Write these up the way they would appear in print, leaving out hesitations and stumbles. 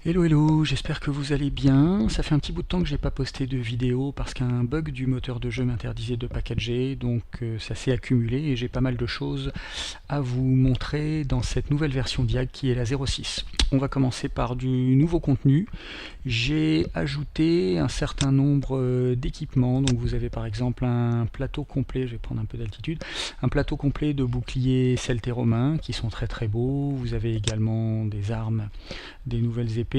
Hello hello, j'espère que vous allez bien. Ça fait un petit bout de temps que j'ai pas posté de vidéo parce qu'un bug du moteur de jeu m'interdisait de packager, donc ça s'est accumulé et j'ai pas mal de choses à vous montrer dans cette nouvelle version d'IAG qui est la 06. On va commencer par du nouveau contenu. J'ai ajouté un certain nombre d'équipements, donc vous avez par exemple un plateau complet, je vais prendre un peu d'altitude, un plateau complet de boucliers celtes et romains qui sont très très beaux. Vous avez également des armes, des nouvelles épées.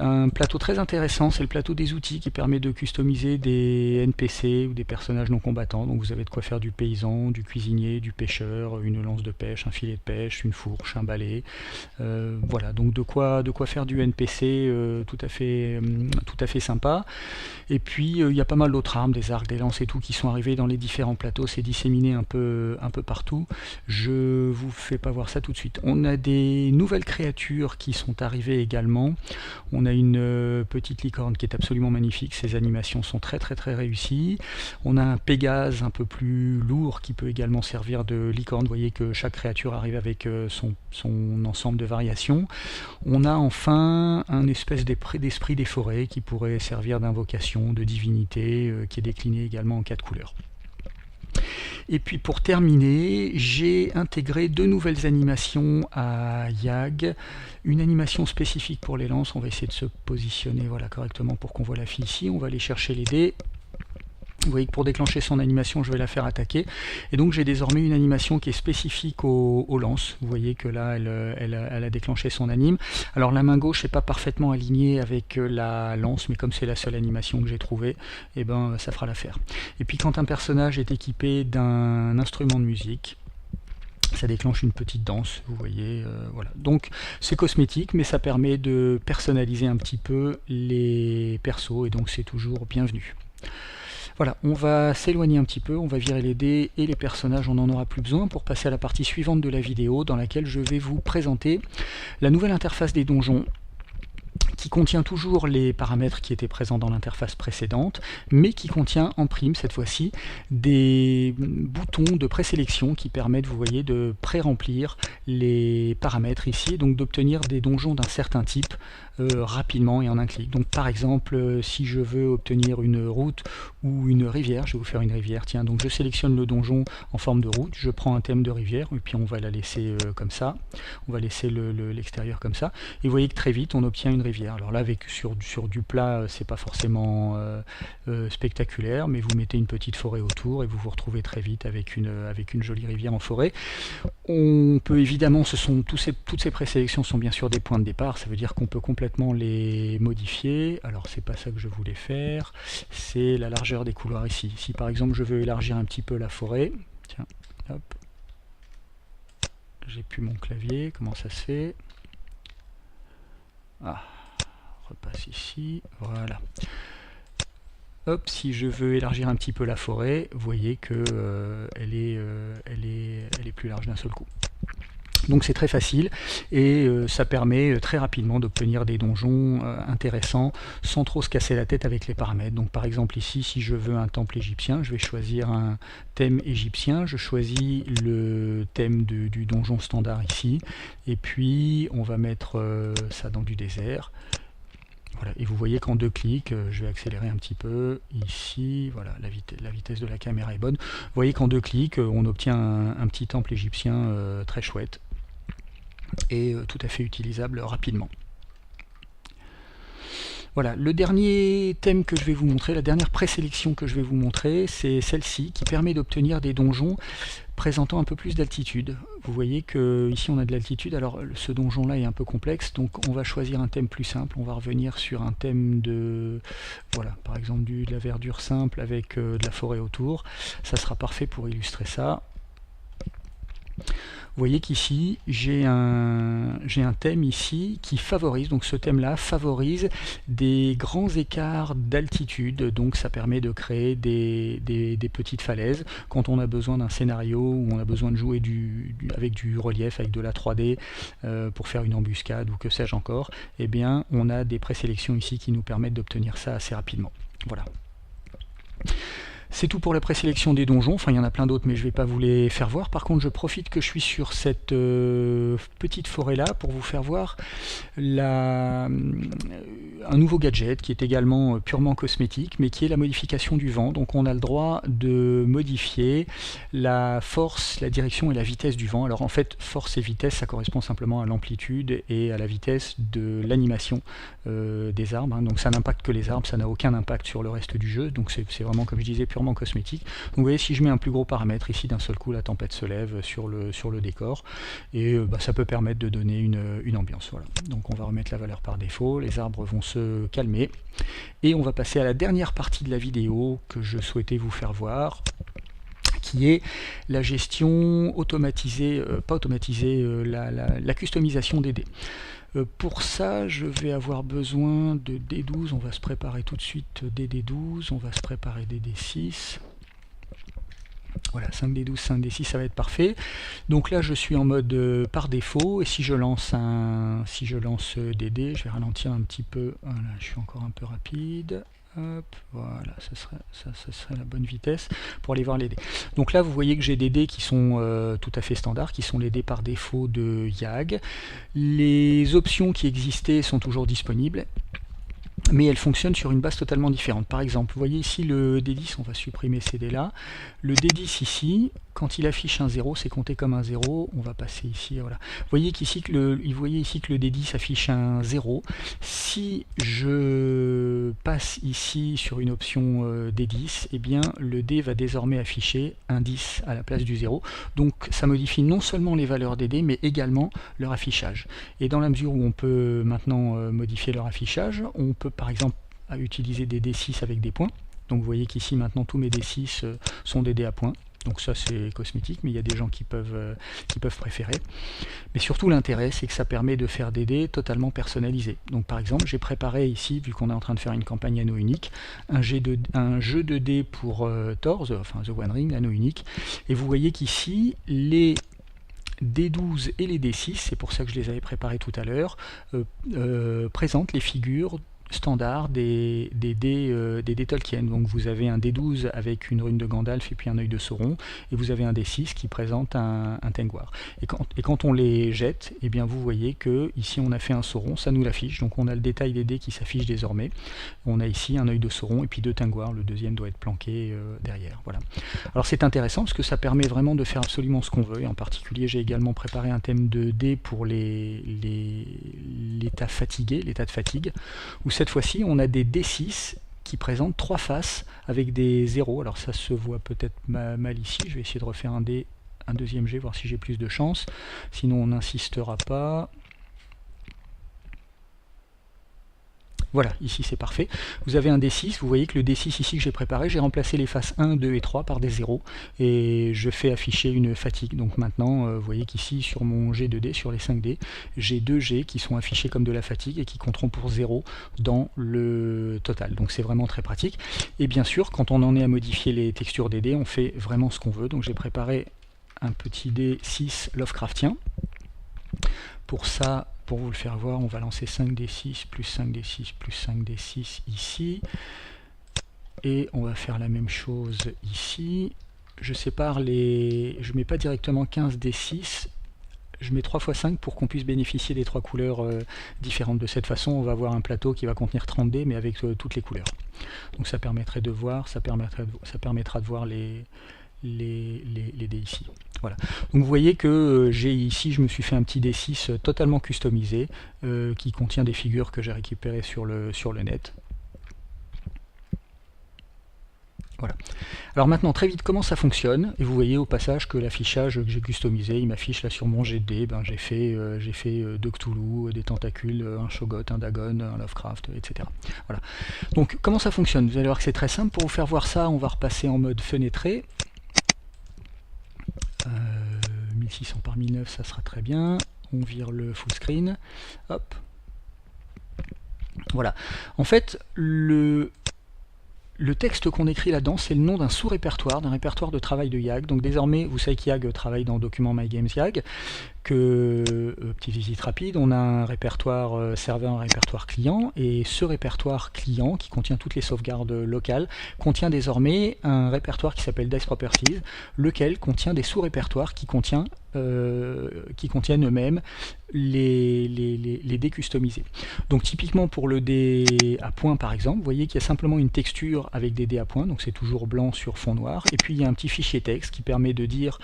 Un plateau très intéressant, c'est le plateau des outils qui permet de customiser des NPC ou des personnages non combattants. Donc vous avez de quoi faire du paysan, du cuisinier, du pêcheur, une lance de pêche, un filet de pêche, une fourche, un balai. Voilà, donc de quoi faire du NPC tout à fait sympa. Et puis il y a pas mal d'autres armes, des arcs, des lances et tout qui sont arrivés dans les différents plateaux, c'est disséminé un peu partout. Je vous fais pas voir ça tout de suite. On a des nouvelles créatures qui sont arrivées également. On a une petite licorne qui est absolument magnifique, ses animations sont très réussies. On a un Pégase un peu plus lourd qui peut également servir de licorne. Vous voyez que chaque créature arrive avec son ensemble de variations. On a enfin un espèce d'esprit des forêts qui pourrait servir d'invocation, de divinité, qui est décliné également en 4 couleurs. Et puis pour terminer, j'ai intégré 2 nouvelles animations à YAG. Une animation spécifique pour les lances, on va essayer de se positionner voilà, correctement pour qu'on voit la fille ici. On va aller chercher les dés. Vous voyez que pour déclencher son animation, je vais la faire attaquer. Et donc j'ai désormais une animation qui est spécifique aux lances. Vous voyez que là, elle a déclenché son anime. Alors la main gauche n'est pas parfaitement alignée avec la lance, mais comme c'est la seule animation que j'ai trouvée, et ben, ça fera l'affaire. Et puis quand un personnage est équipé d'un instrument de musique, ça déclenche une petite danse, vous voyez, voilà. Donc c'est cosmétique, mais ça permet de personnaliser un petit peu les persos, et donc c'est toujours bienvenu. Voilà, on va s'éloigner un petit peu, on va virer les dés et les personnages, on n'en aura plus besoin pour passer à la partie suivante de la vidéo dans laquelle je vais vous présenter la nouvelle interface des donjons qui contient toujours les paramètres qui étaient présents dans l'interface précédente, mais qui contient en prime cette fois-ci des boutons de présélection qui permettent, vous voyez, de pré-remplir les paramètres ici, et donc d'obtenir des donjons d'un certain type rapidement et en un clic. Donc par exemple, si je veux obtenir une route ou une rivière, je vais vous faire une rivière, tiens, donc je sélectionne le donjon en forme de route, je prends un thème de rivière, et puis on va la laisser comme ça, on va laisser l'extérieur comme ça, et vous voyez que très vite on obtient une rivière. Alors là, sur du plat, c'est pas forcément spectaculaire, mais vous mettez une petite forêt autour et vous vous retrouvez très vite avec une jolie rivière en forêt. On peut évidemment, toutes ces présélections sont bien sûr des points de départ, ça veut dire qu'on peut complètement les modifier. Alors c'est pas ça que je voulais faire, c'est la largeur des couloirs ici. Si par exemple je veux élargir un petit peu la forêt, tiens, hop, j'ai plus mon clavier, comment ça se fait? Ah, repasse ici, voilà. Hop, si je veux élargir un petit peu la forêt, vous voyez que elle est plus large d'un seul coup. Donc c'est très facile et ça permet très rapidement d'obtenir des donjons intéressants sans trop se casser la tête avec les paramètres. Donc par exemple ici, si je veux un temple égyptien, je vais choisir un thème égyptien, je choisis le thème du donjon standard ici, et puis on va mettre ça dans du désert. Voilà, et vous voyez qu'en 2 clics, je vais accélérer un petit peu ici, voilà, la vitesse de la caméra est bonne. Vous voyez qu'en 2 clics, on obtient un petit temple égyptien très chouette et tout à fait utilisable rapidement. Voilà, le dernier thème que je vais vous montrer, la dernière présélection que je vais vous montrer, c'est celle-ci qui permet d'obtenir des donjons présentant un peu plus d'altitude. Vous voyez que ici on a de l'altitude, alors ce donjon là est un peu complexe, donc on va choisir un thème plus simple, on va revenir sur un thème de, voilà, par exemple de la verdure simple avec de la forêt autour, ça sera parfait pour illustrer ça. Vous voyez qu'ici, j'ai un thème ici qui favorise, donc ce thème-là favorise des grands écarts d'altitude, donc ça permet de créer des petites falaises. Quand on a besoin d'un scénario où on a besoin de jouer avec du relief, avec de la 3D, pour faire une embuscade ou que sais-je encore, eh bien on a des présélections ici qui nous permettent d'obtenir ça assez rapidement. Voilà. C'est tout pour la présélection des donjons, enfin il y en a plein d'autres mais je ne vais pas vous les faire voir. Par contre je profite que je suis sur cette petite forêt là pour vous faire voir un nouveau gadget qui est également purement cosmétique mais qui est la modification du vent. Donc on a le droit de modifier la force, la direction et la vitesse du vent. Alors en fait force et vitesse ça correspond simplement à l'amplitude et à la vitesse de l'animation des arbres, hein. Donc ça n'impacte que les arbres, ça n'a aucun impact sur le reste du jeu, donc c'est vraiment comme je disais purement cosmétique. Donc vous voyez si je mets un plus gros paramètre ici d'un seul coup la tempête se lève sur le décor et ça peut permettre de donner une ambiance. Voilà. Donc on va remettre la valeur par défaut, les arbres vont se calmer et on va passer à la dernière partie de la vidéo que je souhaitais vous faire voir, qui est la gestion automatisée, pas automatisée, la customisation des dés. Pour ça, je vais avoir besoin de D12, on va se préparer tout de suite des D12, on va se préparer des D6. Voilà, 5D12, 5D6, ça va être parfait. Donc là, je suis en mode par défaut, et si je lance des dés, je vais ralentir un petit peu, voilà, je suis encore un peu rapide. Hop, voilà, ça serait la bonne vitesse pour aller voir les dés. Donc là, vous voyez que j'ai des dés qui sont tout à fait standards, qui sont les dés par défaut de YAG. Les options qui existaient sont toujours disponibles, mais elles fonctionnent sur une base totalement différente. Par exemple, vous voyez ici le D10, on va supprimer ces dés-là. Le D10 ici, quand il affiche un 0, c'est compté comme un 0. On va passer ici, voilà. Vous voyez ici que le D10 affiche un 0. Si je passe ici sur une option D10, eh bien le dé va désormais afficher un 10 à la place du 0. Donc ça modifie non seulement les valeurs des dés, mais également leur affichage. Et dans la mesure où on peut maintenant modifier leur affichage, on peut par exemple utiliser des D6 avec des points. Donc vous voyez qu'ici maintenant tous mes D6 sont des dés à points. Donc ça c'est cosmétique, mais il y a des gens qui peuvent préférer. Mais surtout l'intérêt c'est que ça permet de faire des dés totalement personnalisés. Donc par exemple j'ai préparé ici, vu qu'on est en train de faire une campagne anneau unique, un jeu de dés pour Thor, The One Ring, anneau unique. Et vous voyez qu'ici les D12 et les D6, c'est pour ça que je les avais préparés tout à l'heure, présentent les figures standard des dés Tolkien. Donc vous avez un D12 avec une rune de Gandalf et puis un œil de Sauron, et vous avez un D6 qui présente un Tengwar. Et quand on les jette, eh bien vous voyez que ici on a fait un Sauron, ça nous l'affiche, donc on a le détail des dés qui s'affiche désormais. On a ici un œil de Sauron et puis deux Tengwar, le deuxième doit être planqué derrière. Voilà. Alors c'est intéressant parce que ça permet vraiment de faire absolument ce qu'on veut, et en particulier j'ai également préparé un thème de dés pour l'état fatigué, l'état de fatigue, où cette fois-ci on a des D6 qui présentent trois faces avec des zéros. Alors ça se voit peut-être mal ici, je vais essayer de refaire un deuxième jet, voir si j'ai plus de chance, sinon on n'insistera pas. Voilà, ici c'est parfait. Vous avez un D6, vous voyez que le D6 ici que j'ai préparé, j'ai remplacé les faces 1, 2 et 3 par des 0, et je fais afficher une fatigue. Donc maintenant, vous voyez qu'ici sur mon jet de dés, sur les 5 dés, j'ai 2 jets qui sont affichés comme de la fatigue et qui compteront pour 0 dans le total. Donc c'est vraiment très pratique. Et bien sûr, quand on en est à modifier les textures des dés, on fait vraiment ce qu'on veut. Donc j'ai préparé un petit dé 6 Lovecraftien. Pour ça, pour vous le faire voir, on va lancer 5d6 plus 5d6 plus 5d6 ici. Et on va faire la même chose ici. Je sépare je mets pas directement 15d6, je mets 3 x 5 pour qu'on puisse bénéficier des 3 couleurs différentes. De cette façon, on va avoir un plateau qui va contenir 30 dés, mais avec toutes les couleurs. Donc ça permettrait de voir, ça permettra de voir les dés ici. Voilà. Donc vous voyez que j'ai ici, je me suis fait un petit D6 totalement customisé qui contient des figures que j'ai récupérées sur le net. Voilà. Alors maintenant, très vite, comment ça fonctionne? Et vous voyez au passage que l'affichage que j'ai customisé, il m'affiche là sur mon jet de dés, j'ai fait deux Cthulhu, des tentacules, un Shoggoth, un Dagon, un Lovecraft, etc. Voilà. Donc comment ça fonctionne? Vous allez voir que c'est très simple. Pour vous faire voir ça, on va repasser en mode fenêtré. 1600 par 1009, ça sera très bien. On vire le full screen. Hop. Voilà. En fait, le texte qu'on écrit là-dedans, c'est le nom d'un sous-répertoire, d'un répertoire de travail de YAG. Donc désormais, vous savez qu'YAG travaille dans Document My Games YAG, petite visite rapide, on a un répertoire serveur, un répertoire client, et ce répertoire client qui contient toutes les sauvegardes locales contient désormais un répertoire qui s'appelle Dice Properties, lequel contient des sous-répertoires qui contiennent eux-mêmes les dés customisés. Donc typiquement pour le dé à points par exemple, vous voyez qu'il y a simplement une texture avec des dés à points, donc c'est toujours blanc sur fond noir, et puis il y a un petit fichier texte qui permet de dire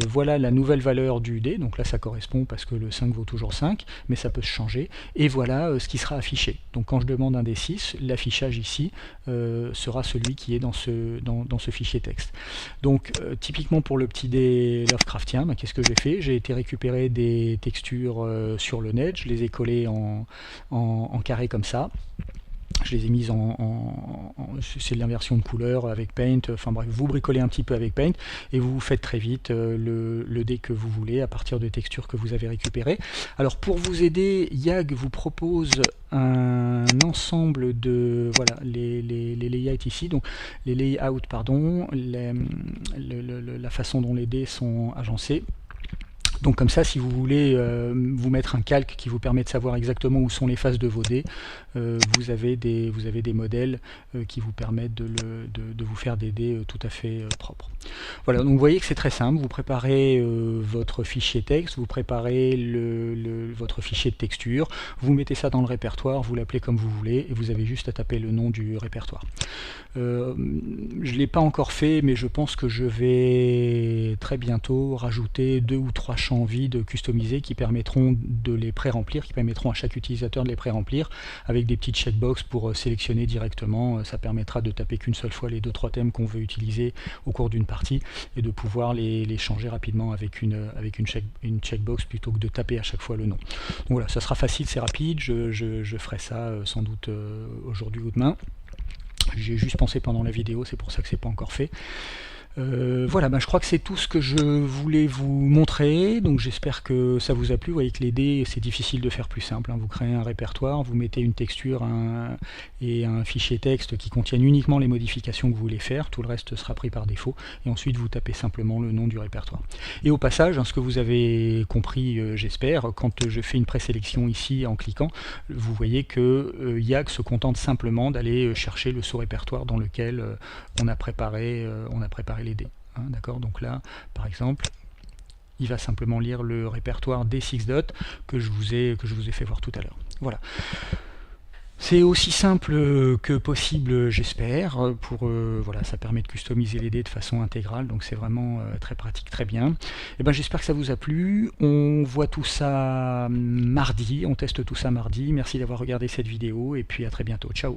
voilà la nouvelle valeur du dé, donc là ça correspond parce que le 5 vaut toujours 5, mais ça peut se changer, et voilà ce qui sera affiché. Donc quand je demande un D6, l'affichage ici sera celui qui est dans ce fichier texte. Donc typiquement pour le petit dé Lovecraftien, bah, qu'est-ce que j'ai fait? J'ai été récupérer des textures sur le net, je les ai collées en carré comme ça. Je les ai mises c'est de l'inversion de couleur avec Paint, enfin bref, vous bricolez un petit peu avec Paint et vous faites très vite le dé que vous voulez à partir de textures que vous avez récupérées. Alors pour vous aider, YAG vous propose un ensemble de, voilà, les layouts ici, donc les layouts, pardon, la façon dont les dés sont agencés. Donc comme ça, si vous voulez vous mettre un calque qui vous permet de savoir exactement où sont les faces de vos dés, vous avez des modèles qui vous permettent de vous faire des dés tout à fait propres. Voilà, donc vous voyez que c'est très simple, vous préparez votre fichier texte, vous préparez votre fichier de texture, vous mettez ça dans le répertoire, vous l'appelez comme vous voulez, et vous avez juste à taper le nom du répertoire. Je ne l'ai pas encore fait, mais je pense que je vais très bientôt rajouter 2 ou 3 champs vides customisés qui permettront de les pré-remplir, qui permettront à chaque utilisateur de les pré-remplir avec des petites checkbox pour sélectionner directement. Ça permettra de taper qu'une seule fois les 2-3 thèmes qu'on veut utiliser au cours d'une partie et de pouvoir les changer rapidement avec une checkbox plutôt que de taper à chaque fois le nom. Donc voilà, ça sera facile, c'est rapide, je ferai ça sans doute aujourd'hui ou demain. J'ai juste pensé pendant la vidéo, c'est pour ça que c'est pas encore fait. Voilà, je crois que c'est tout ce que je voulais vous montrer, donc j'espère que ça vous a plu. Vous voyez que les dés, c'est difficile de faire plus simple, hein. Vous créez un répertoire, vous mettez une texture et un fichier texte qui contiennent uniquement les modifications que vous voulez faire, tout le reste sera pris par défaut, et ensuite vous tapez simplement le nom du répertoire. Et au passage, hein, ce que vous avez compris, j'espère, quand je fais une présélection ici en cliquant, vous voyez que YAG se contente simplement d'aller chercher le sous-répertoire dans lequel on a préparé les dés. Hein, d'accord, donc là, par exemple, il va simplement lire le répertoire D6 que je vous ai fait voir tout à l'heure. Voilà. C'est aussi simple que possible, j'espère. Voilà, ça permet de customiser les dés de façon intégrale, donc c'est vraiment très pratique, très bien. Et ben, j'espère que ça vous a plu. On voit tout ça mardi, on teste tout ça mardi. Merci d'avoir regardé cette vidéo et puis à très bientôt. Ciao.